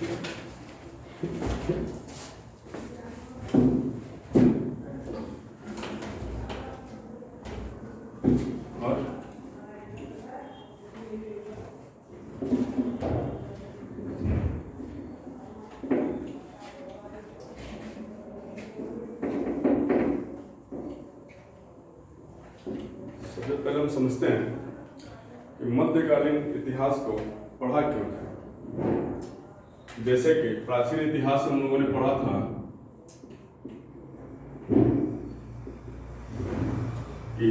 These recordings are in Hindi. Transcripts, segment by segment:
और सबसे पहले हम समझते हैं कि मध्यकालीन इतिहास को पढ़ा क्यों है। जैसे कि प्राचीन इतिहास में हम लोगों ने पढ़ा था कि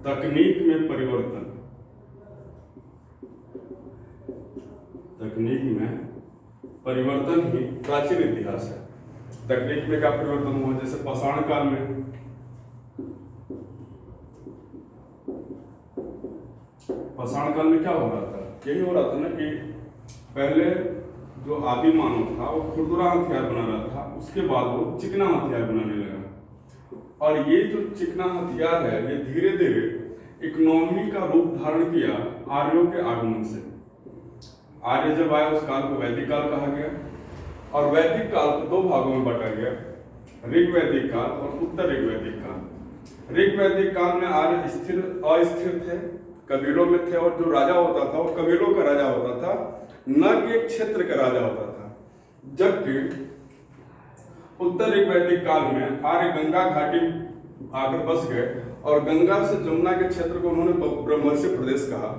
तकनीक में परिवर्तन, तकनीक में परिवर्तन ही प्राचीन इतिहास है। तकनीक में क्या परिवर्तन हुआ? जैसे पाषाण काल में क्या हो रहा था? यही हो रहा था ना कि पहले जो आदि मानव था वो खुरदुरा हथियार बना रहा था, उसके बाद वो चिकना हथियार बनाने लगा। और ये जो चिकना हथियार है ये धीरे धीरे इकोनॉमी का रूप धारण किया आर्यों के आगमन से। आर्य जब आए उस काल को वैदिक काल कहा गया, और वैदिक काल को दो भागों में बांटा गया, ऋग्वैदिक काल और उत्तर ऋग्वैदिक काल। ऋग्वैदिक काल में आर्य अस्थिर थे, कबीलों में थे, और जो राजा होता था वो कबीलों का राजा होता था, न कि एक क्षेत्र का राजा होता था। जबकि उत्तर ऋग्वैदिक काल में आर्य गंगा घाटी आकर बस गए और गंगा से जमुना के क्षेत्र को उन्होंने ब्रह्मर्षि प्रदेश कहा,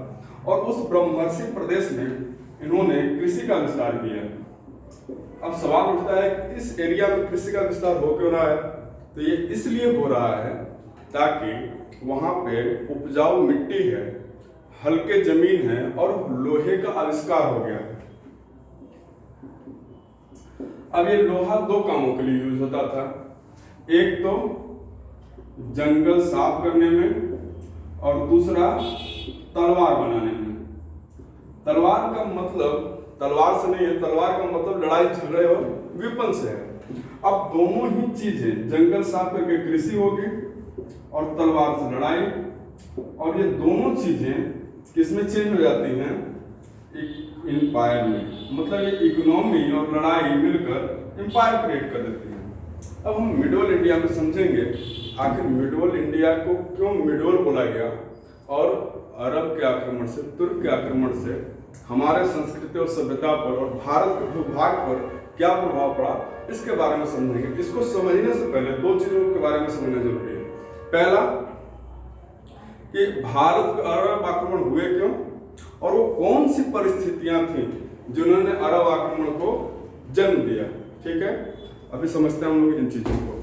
और उस ब्रह्मर्षि प्रदेश में इन्होंने कृषि का विस्तार किया। अब सवाल उठता है कि इस एरिया में कृषि का विस्तार हो क्यों रहा है? तो ये इसलिए हो रहा है ताकि वहां पे उपजाऊ मिट्टी है, हल्के जमीन है और लोहे का आविष्कार हो गया। अब ये लोहा दो कामों के लिए यूज होता था, एक तो जंगल साफ करने में और दूसरा तलवार बनाने में। तलवार का मतलब तलवार से नहीं है, तलवार का मतलब लड़ाई झगड़े और विपन से है। अब दोनों ही चीजें, जंगल साफ करके कृषि होगी और तलवार से लड़ाई, और ये दोनों चीजें किसमें चेंज हो जाती हैं? एम्पायर में। मतलब ये इकोनॉमी और लड़ाई मिलकर एम्पायर क्रिएट कर देती हैं। अब हम मिडल इंडिया में समझेंगे आखिर मिडल इंडिया को क्यों मिडल बोला गया, और अरब के आक्रमण से, तुर्क के आक्रमण से हमारे संस्कृति और सभ्यता पर और भारत के भूभाग पर क्या प्रभाव पड़ा, इसके बारे में समझेंगे। इसको समझने से पहले दो चीजों के बारे में समझना जरूरी है। पहला कि भारत के अरब आक्रमण हुए क्यों, और वो कौन सी परिस्थितियां थी जिन्होंने अरब आक्रमण को जन्म दिया। ठीक है, अभी समझते हैं हम लोग इन चीजों को।